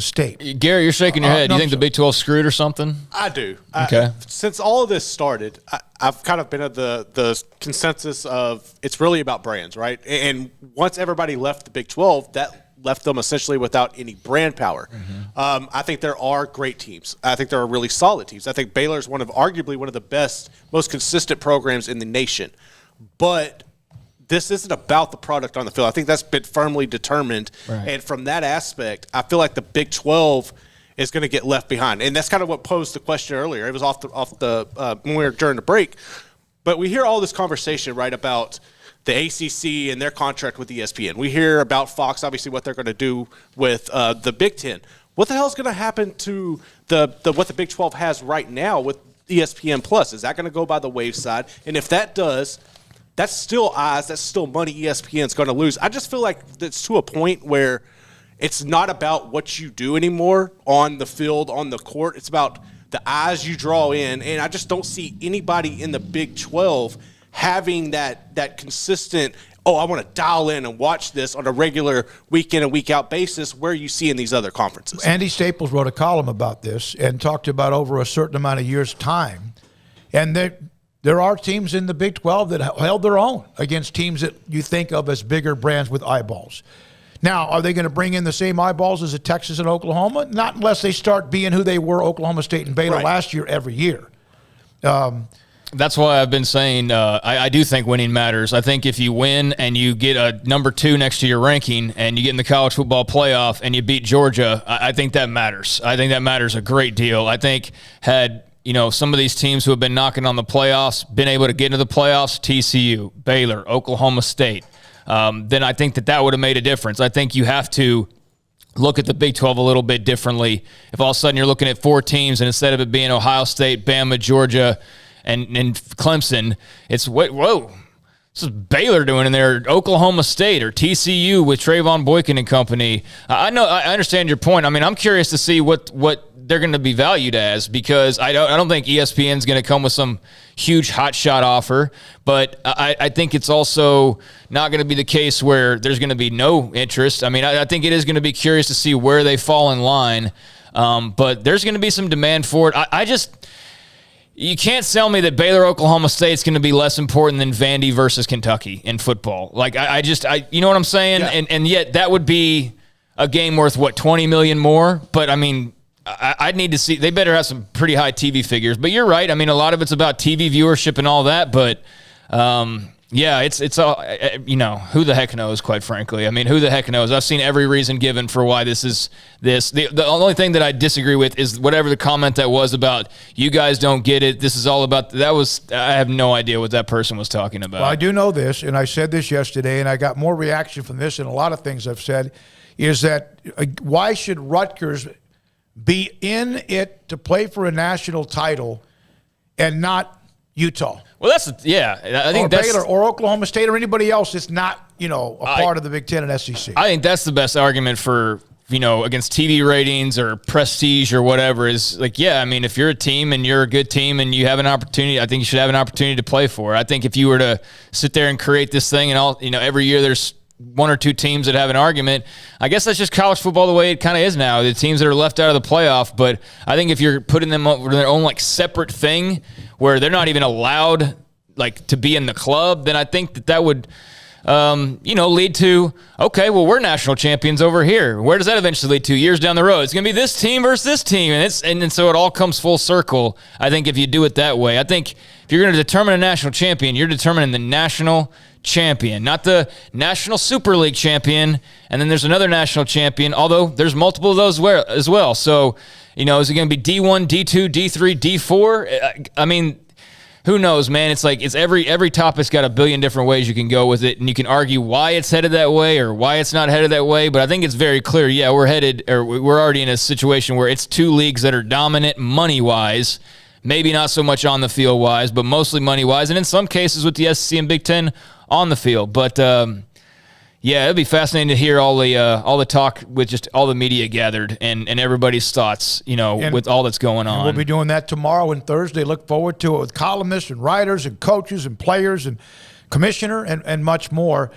State. Gary, you're shaking your head. Do you think the Big 12 screwed or something? I do. Okay. Since all of this started, I've kind of been at the consensus of it's really about brands, right? And once everybody left the Big 12, that left them essentially without any brand power. I think there are great teams. I think there are really solid teams. I think Baylor is arguably one of the best, most consistent programs in the nation. But this isn't about the product on the field. I think that's been firmly determined. Right. And from that aspect, I feel like the Big 12 is going to get left behind. And that's kind of what posed the question earlier. It was off the when we were during the break. But we hear all this conversation, right, about the ACC and their contract with ESPN. We hear about Fox, obviously, what they're going to do with the Big 10. What the hell is going to happen to what the Big 12 has right now with ESPN Plus? Is that going to go by the wayside? And if that does, that's still eyes, that's still money ESPN's going to lose. I just feel like it's to a point where it's not about what you do anymore on the field, on the court. It's about the eyes you draw in, and I just don't see anybody in the Big 12 having that consistent, I want to dial in and watch this on a regular week in and week out basis where you see in these other conferences. Andy Staples wrote a column about this and talked about over a certain amount of years' time. And there are teams in the Big 12 that held their own against teams that you think of as bigger brands with eyeballs. Now, are they going to bring in the same eyeballs as a Texas and Oklahoma? Not unless they start being who they were, Oklahoma State and Baylor last year, every year. That's why I've been saying I do think winning matters. I think if you win and you get a number 2 next to your ranking and you get in the college football playoff and you beat Georgia, I think that matters. I think that matters a great deal. I think had some of these teams who have been knocking on the playoffs been able to get into the playoffs, TCU, Baylor, Oklahoma State, then I think that would have made a difference. I think you have to look at the Big 12 a little bit differently. If all of a sudden you're looking at 4 teams and instead of it being Ohio State, Bama, Georgia, and Clemson, it's whoa. This is Baylor doing in there, Oklahoma State or TCU with Trayvon Boykin and company. I understand your point. I mean, I'm curious to see what they're going to be valued as, because I don't think ESPN's going to come with some huge hotshot offer, but I think it's also not going to be the case where there's going to be no interest. I mean, I think it is going to be curious to see where they fall in line, but there's going to be some demand for it. You can't sell me that Baylor, Oklahoma State is going to be less important than Vandy versus Kentucky in football. Like, you know what I'm saying? Yeah. And yet that would be a game worth, $20 million more? But, I mean, I'd need to see. They better have some pretty high TV figures. But you're right. I mean, a lot of it's about TV viewership and all that. But, yeah, it's all, who the heck knows, quite frankly. I mean, who the heck knows? I've seen every reason given for why this is this. The only thing that I disagree with is whatever the comment that was about, you guys don't get it. This is all about, I have no idea what that person was talking about. Well, I do know this, and I said this yesterday, and I got more reaction from this than a lot of things I've said, is that why should Rutgers be in it to play for a national title and not Utah? Well, I think that's Baylor or Oklahoma State or anybody else that's not, a part of the Big Ten and SEC. I think that's the best argument for, against TV ratings or prestige or whatever is like, yeah, I mean, if you're a team and you're a good team and you have an opportunity, I think you should have an opportunity to play for it. I think if you were to sit there and create this thing and every year there's 1 or 2 teams that have an argument, I guess that's just college football the way it kind of is now. The teams that are left out of the playoff, but I think if you're putting them over their own separate thing where they're not even allowed to be in the club, then I think that would lead to, okay, well, we're national champions over here. Where does that eventually lead to? Years down the road, it's going to be this team versus this team, and so it all comes full circle. I think if you do it that way, I think if you're going to determine a national champion, you're determining the national champion, not the National Super League champion, and then there's another national champion, although there's multiple of those as well. So, is it going to be D1, D2, D3, D4? I mean, who knows, man? It's every topic's got a billion different ways you can go with it, and you can argue why it's headed that way or why it's not headed that way, but I think it's very clear, yeah, we're already in a situation where it's 2 leagues that are dominant money-wise, maybe not so much on the field-wise, but mostly money-wise, and in some cases with the SEC and Big Ten on the field. But yeah, it'd be fascinating to hear all the talk with just all the media gathered and everybody's thoughts, with all that's going on. We'll be doing that tomorrow and Thursday. Look forward to it with columnists and writers and coaches and players and commissioner and much more.